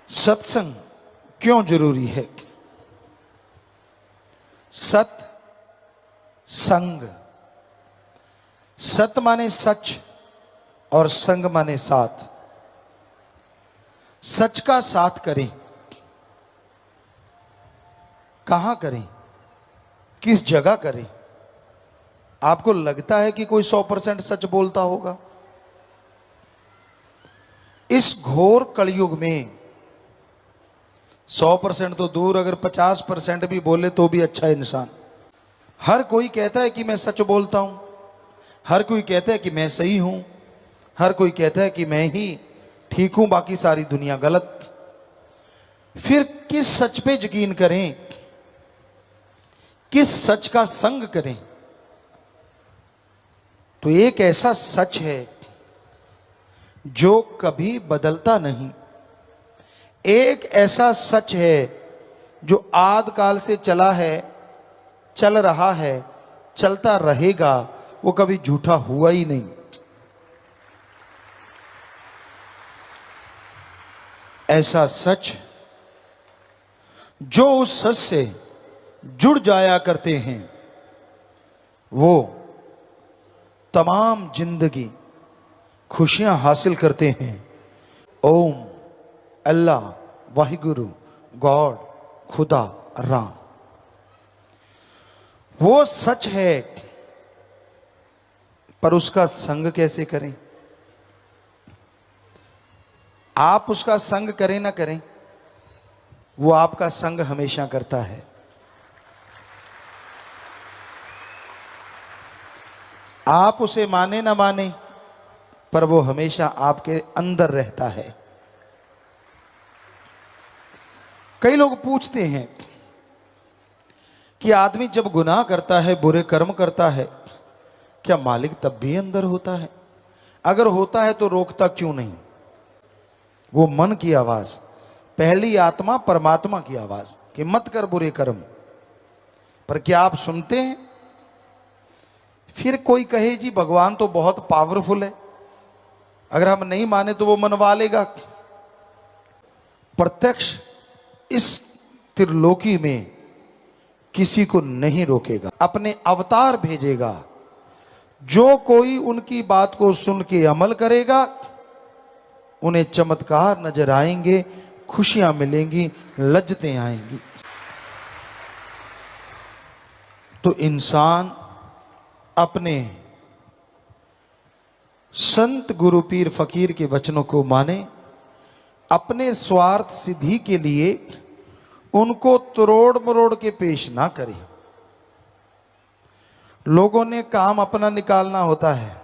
सत्संग क्यों जरूरी है? सत संग, सत माने सच और संग माने साथ। सच का साथ करें, कहां करें, किस जगह करें? आपको लगता है कि कोई 100% सच बोलता होगा? इस घोर कलयुग में 100% तो दूर, अगर 50% भी बोले तो भी अच्छा इंसान। हर कोई कहता है कि मैं सच बोलता हूं, हर कोई कहता है कि मैं सही हूं, हर कोई कहता है कि मैं ही ठीक हूं, बाकी सारी दुनिया गलत। फिर किस सच पे यकीन करें, किस सच का संग करें? तो एक ऐसा सच है जो कभी बदलता नहीं, एक ऐसा सच है जो आद काल से चला है, चल रहा है, चलता रहेगा, वो कभी झूठा हुआ ही नहीं। ऐसा सच जो उस सच से जुड़ जाया करते हैं वो तमाम जिंदगी खुशियां हासिल करते हैं। ओम, अल्लाह, वाहिगुरु, गॉड, खुदा, राम, वो सच है। पर उसका संग कैसे करें? आप उसका संग करें ना करें, वो आपका संग हमेशा करता है। आप उसे माने ना माने, पर वो हमेशा आपके अंदर रहता है। कई लोग पूछते हैं कि आदमी जब गुनाह करता है, बुरे कर्म करता है, क्या मालिक तब भी अंदर होता है? अगर होता है तो रोकता क्यों नहीं? वो मन की आवाज, पहली आत्मा परमात्मा की आवाज कि मत कर बुरे कर्म, पर क्या आप सुनते हैं? फिर कोई कहे जी भगवान तो बहुत पावरफुल है, अगर हम नहीं माने तो वो मनवा लेगा। प्रत्यक्ष इस त्रिलोकी में किसी को नहीं रोकेगा, अपने अवतार भेजेगा। जो कोई उनकी बात को सुन के अमल करेगा, उन्हें चमत्कार नजर आएंगे, खुशियां मिलेंगी, लज्जतें आएंगी। तो इंसान अपने संत गुरु पीर फकीर के वचनों को माने, अपने स्वार्थ सिद्धि के लिए उनको तोड़ मरोड़ के पेश ना करे। लोगों ने काम अपना निकालना होता है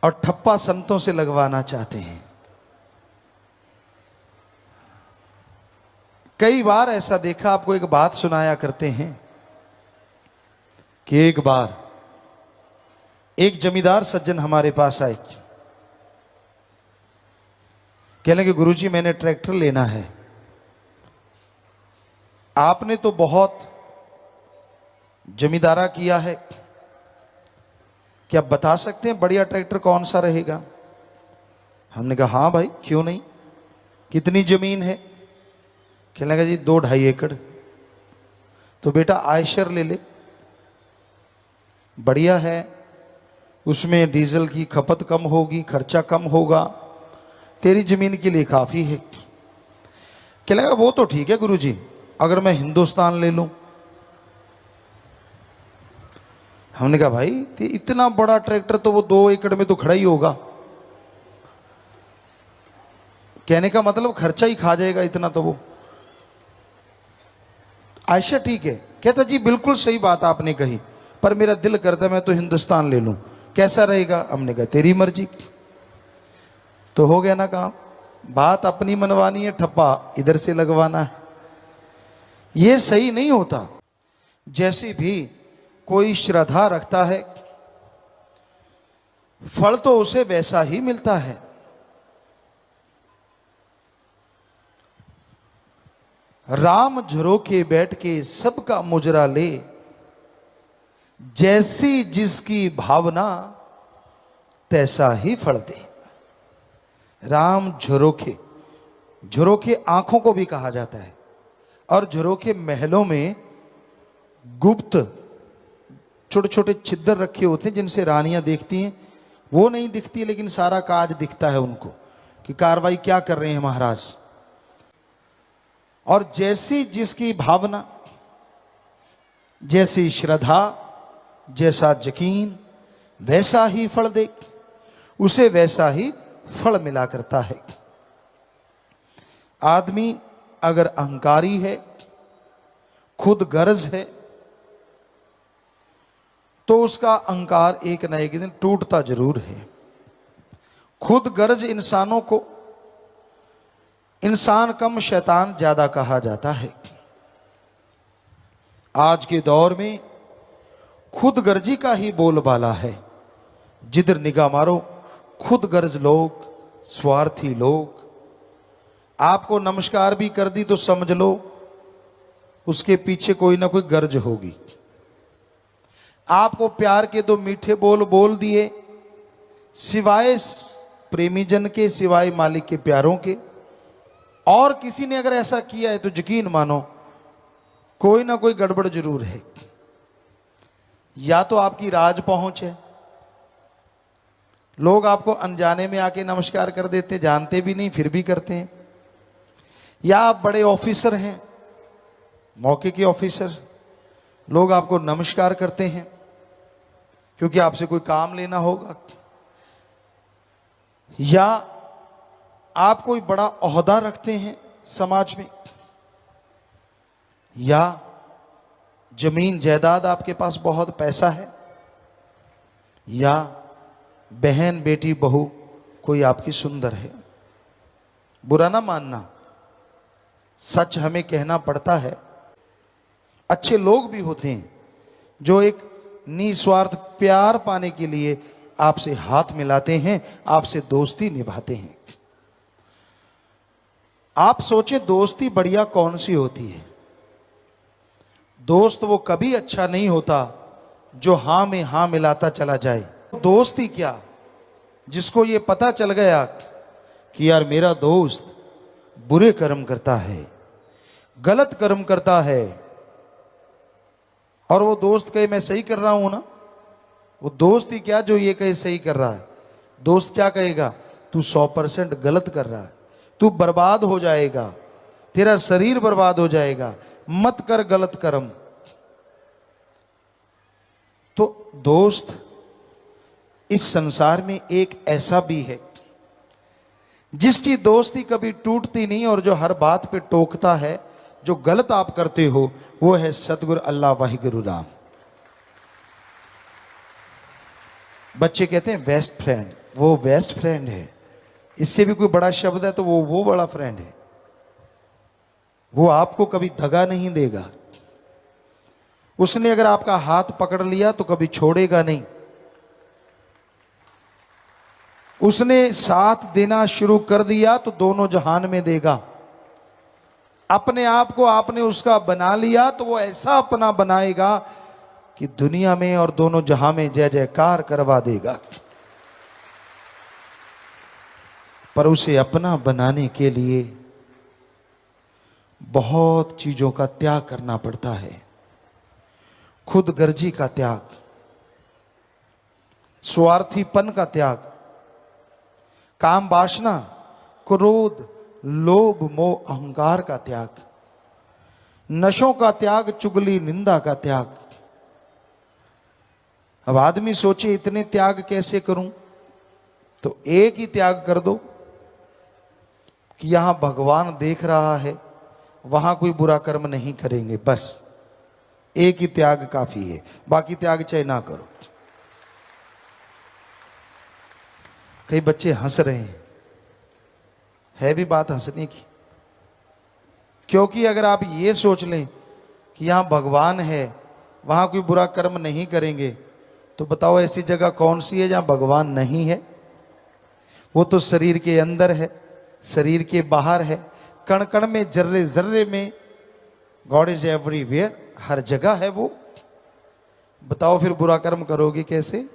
और ठप्पा संतों से लगवाना चाहते हैं। कई बार ऐसा देखा, आपको एक बात सुनाया करते हैं कि एक बार एक जमींदार सज्जन हमारे पास आए, कहने कि गुरुजी मैंने ट्रैक्टर लेना है, आपने तो बहुत जमींदारा किया है, क्या बता सकते हैं बढ़िया ट्रैक्टर कौन सा रहेगा? हमने कहा हाँ भाई क्यों नहीं, कितनी जमीन है? कहने लगा जी 2-2.5 एकड़। तो बेटा आयशर ले ले, बढ़िया है, उसमें डीजल की खपत कम होगी, खर्चा कम होगा, तेरी जमीन के लिए काफी है। कहने लगा वो तो ठीक है गुरुजी, अगर मैं हिंदुस्तान ले लूं? हमने कहा भाई इतना बड़ा ट्रैक्टर तो वो 2 एकड़ में तो खड़ा ही होगा। कहने का मतलब खर्चा ही खा जाएगा इतना तो वो। आयशा ठीक है। कहता जी बिल्कुल सही बात आपने कही, पर मेरा दिल करता मैं तो हिंदुस्तान ले लूं, कैसा रहेगा? हमने कहा तेरी मर्जी। तो हो गया ना काम, बात अपनी मनवानी है, ठप्पा इधर से लगवाना है। ये सही नहीं होता। जैसे भी कोई श्रद्धा रखता है, फल तो उसे वैसा ही मिलता है। राम झरोके बैठ के सबका मुजरा ले, जैसी जिसकी भावना तैसा ही फल दे। राम झरोखे, झरोखे आंखों को भी कहा जाता है। और झरोखे महलों में गुप्त छोटे छोटे छिद्र रखे होते हैं जिनसे रानियां देखती हैं। वो नहीं दिखती, लेकिन सारा काज दिखता है उनको कि कार्रवाई क्या कर रहे हैं महाराज। और जैसी जिसकी भावना, जैसी श्रद्धा, जैसा यकीन, वैसा ही फल दे, उसे वैसा ही फल मिला करता है। आदमी अगर अहंकारी है, खुद गर्ज है, तो उसका अहंकार एक न एक दिन टूटता जरूर है। खुद गर्ज इंसानों को इंसान कम शैतान ज्यादा कहा जाता है। आज के दौर में खुद गर्जी का ही बोलबाला है। जिधर निगाह मारो खुद गर्ज लोग, स्वार्थी लोग। आपको नमस्कार भी कर दी तो समझ लो उसके पीछे कोई ना कोई गर्ज होगी। आपको प्यार के दो मीठे बोल बोल दिए, सिवाय प्रेमीजन के, सिवाय मालिक के प्यारों के, और किसी ने अगर ऐसा किया है तो यकीन मानो कोई ना कोई गड़बड़ जरूर है। या तो आपकी राज पहुंच है, लोग आपको अनजाने में आके नमस्कार कर देते, जानते भी नहीं फिर भी करते हैं। या आप बड़े ऑफिसर हैं, मौके के ऑफिसर, लोग आपको नमस्कार करते हैं क्योंकि आपसे कोई काम लेना होगा। या आप कोई बड़ा ओहदा रखते हैं समाज में, या जमीन जायदाद आपके पास बहुत पैसा है, या बहन बेटी बहू कोई आपकी सुंदर है। बुरा ना मानना, सच हमें कहना पड़ता है। अच्छे लोग भी होते हैं जो एक निस्वार्थ प्यार पाने के लिए आपसे हाथ मिलाते हैं, आपसे दोस्ती निभाते हैं। आप सोचे दोस्ती बढ़िया कौन सी होती है? दोस्त वो कभी अच्छा नहीं होता जो हां में हां मिलाता चला जाए। दोस्ती क्या, जिसको ये पता चल गया कि यार मेरा दोस्त बुरे कर्म करता है, गलत कर्म करता है, और वो दोस्त कहे मैं सही कर रहा हूं ना। वो दोस्त ही क्या जो ये कहे सही कर रहा है। दोस्त क्या कहेगा, तू 100% गलत कर रहा है, तू बर्बाद हो जाएगा, तेरा शरीर बर्बाद हो जाएगा, मत कर गलत कर्म। तो दोस्त इस संसार में एक ऐसा भी है जिसकी दोस्ती कभी टूटती नहीं, और जो हर बात पे टोकता है जो गलत आप करते हो, वो है सतगुरु अल्लाह वाहिगुरु राम। बच्चे कहते हैं बेस्ट फ्रेंड, वो बेस्ट फ्रेंड है। इससे भी कोई बड़ा शब्द है तो वो बड़ा फ्रेंड है। वो आपको कभी दगा नहीं देगा। उसने अगर आपका हाथ पकड़ लिया तो कभी छोड़ेगा नहीं। उसने साथ देना शुरू कर दिया तो दोनों जहान में देगा। अपने आप को आपने उसका बना लिया तो वो ऐसा अपना बनाएगा कि दुनिया में और दोनों जहां में जय जयकार करवा देगा। पर उसे अपना बनाने के लिए बहुत चीजों का त्याग करना पड़ता है। खुद गर्जी का त्याग, स्वार्थीपन का त्याग, काम वासना, क्रोध, लोभ, मोह, अहंकार का त्याग, नशों का त्याग, चुगली निंदा का त्याग। अब आदमी सोचे इतने त्याग कैसे करूं, तो एक ही त्याग कर दो कि यहां भगवान देख रहा है, वहां कोई बुरा कर्म नहीं करेंगे। बस एक ही त्याग काफी है, बाकी त्याग चाहे ना करो। कई बच्चे हंस रहे हैं, है भी बात हंसने की, क्योंकि अगर आप ये सोच लें कि यहां भगवान है, वहां कोई बुरा कर्म नहीं करेंगे, तो बताओ ऐसी जगह कौन सी है जहां भगवान नहीं है? वो तो शरीर के अंदर है, शरीर के बाहर है, कण कण में, जर्रे जर्रे में। गॉड इज एवरीवेयर, हर जगह है वो। बताओ फिर बुरा कर्म करोगे कैसे?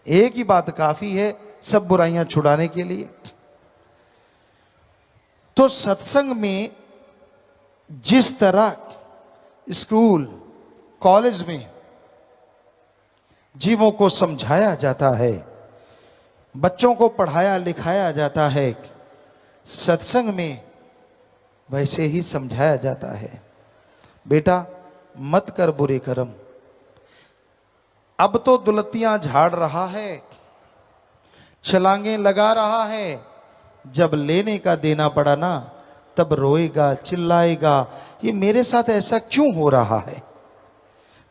एक ही बात काफी है सब बुराइयां छुड़ाने के लिए। तो सत्संग में जिस तरह स्कूल कॉलेज में जीवों को समझाया जाता है, बच्चों को पढ़ाया लिखाया जाता है, सत्संग में वैसे ही समझाया जाता है। बेटा मत कर बुरे कर्म। अब तो दुलतियां झाड़ रहा है, छलांगे लगा रहा है, जब लेने का देना पड़ा ना तब रोएगा चिल्लाएगा, ये मेरे साथ ऐसा क्यों हो रहा है।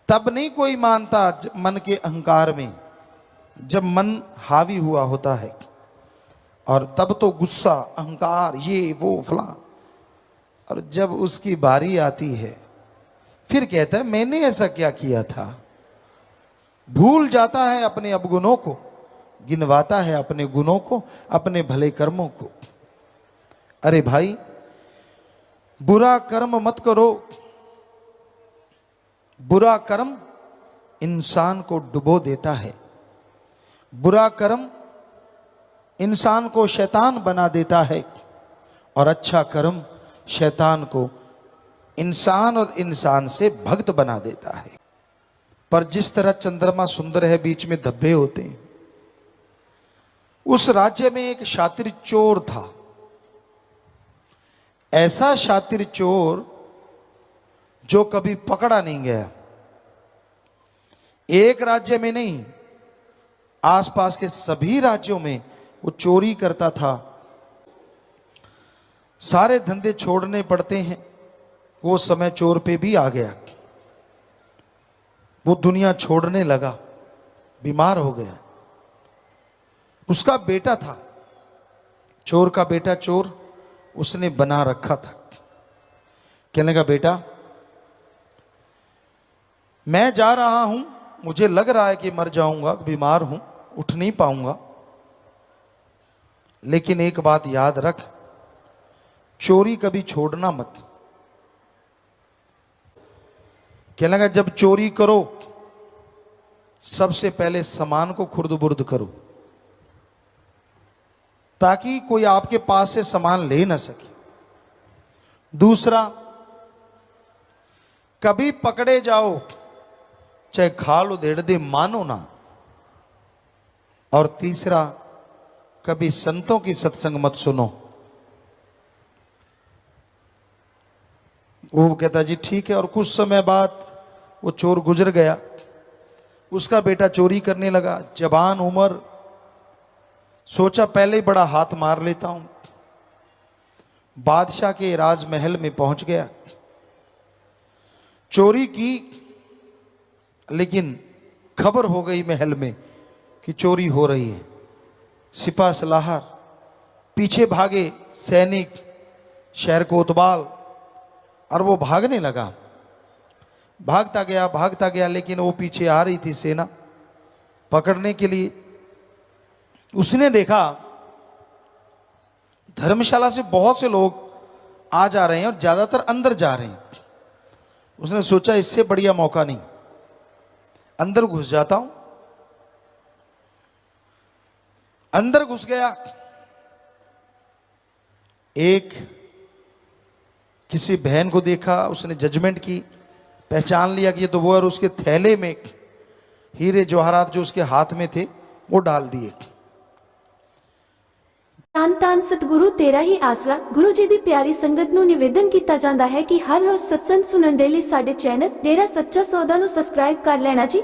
तब नहीं कोई मानता मन के अहंकार में, जब मन हावी हुआ होता है, और तब तो गुस्सा अहंकार ये वो फलां, और जब उसकी बारी आती है फिर कहता है मैंने ऐसा क्या किया था। भूल जाता है अपने अवगुणों को, गिनवाता है अपने गुणों को, अपने भले कर्मों को। अरे भाई बुरा कर्म मत करो। बुरा कर्म इंसान को डुबो देता है, बुरा कर्म इंसान को शैतान बना देता है, और अच्छा कर्म शैतान को इंसान और इंसान से भक्त बना देता है। पर जिस तरह चंद्रमा सुंदर है, बीच में धब्बे होते हैं, उस राज्य में एक शातिर चोर था। ऐसा शातिर चोर जो कभी पकड़ा नहीं गया। एक राज्य में नहीं, आसपास के सभी राज्यों में वो चोरी करता था। सारे धंधे छोड़ने पड़ते हैं, वो समय चोर पे भी आ गया। वो दुनिया छोड़ने लगा, बीमार हो गया। उसका बेटा था, चोर का बेटा चोर, उसने बना रखा था। कहने लगा बेटा मैं जा रहा हूं, मुझे लग रहा है कि मर जाऊंगा, बीमार हूं, उठ नहीं पाऊंगा, लेकिन एक बात याद रख, चोरी कभी छोड़ना मत। कहने लगा जब चोरी करो सबसे पहले सामान को खुर्द बुर्द करो, ताकि कोई आपके पास से सामान ले ना सके। दूसरा, कभी पकड़े जाओ चाहे खाल उधेड़ दे, मानो ना। और तीसरा, कभी संतों की सत्संग मत सुनो। वो कहता जी ठीक है। और कुछ समय बाद वो चोर गुजर गया, उसका बेटा चोरी करने लगा। जवान उम्र, सोचा पहले ही बड़ा हाथ मार लेता हूं। बादशाह के राजमहल में पहुंच गया, चोरी की, लेकिन खबर हो गई महल में कि चोरी हो रही है। सिपा सलाहर पीछे भागे, सैनिक शहर कोतवाल, और वो भागने लगा। भागता गया, लेकिन वो पीछे आ रही थी सेना पकड़ने के लिए। उसने देखा धर्मशाला से बहुत से लोग आ जा रहे हैं और ज्यादातर अंदर जा रहे हैं। उसने सोचा इससे बढ़िया मौका नहीं, अंदर घुस जाता हूं। अंदर घुस गया। एक किसी बहन को देखा, उसने जजमेंट की, पहचान लिया कि ये तो वो है, और उसके थैले में हीरे जवाहरात जो उसके हाथ में थे वो डाल दिए। ਧੰਨ ਧੰਨ ਸਤਿਗੁਰੂ ਤੇਰਾ ਹੀ ਆਸਰਾ। ਗੁਰੂ ਜੀ ਦੀ ਪਿਆਰੀ ਸੰਗਤ ਨੂੰ ਨਿਵੇਦਨ ਕੀਤਾ ਜਾਂਦਾ ਹੈ ਕਿ ਹਰ ਰੋਜ਼ ਸਤਸੰਗ ਸੁਣਨ ਦੇ ਲਈ ਸਾਡੇ ਚੈਨਲ ਡੇਰਾ ਸੱਚਾ ਸੌਦਾ ਨੂੰ ਸਬਸਕ੍ਰਾਈਬ ਕਰ ਲੈਣਾ ਜੀ।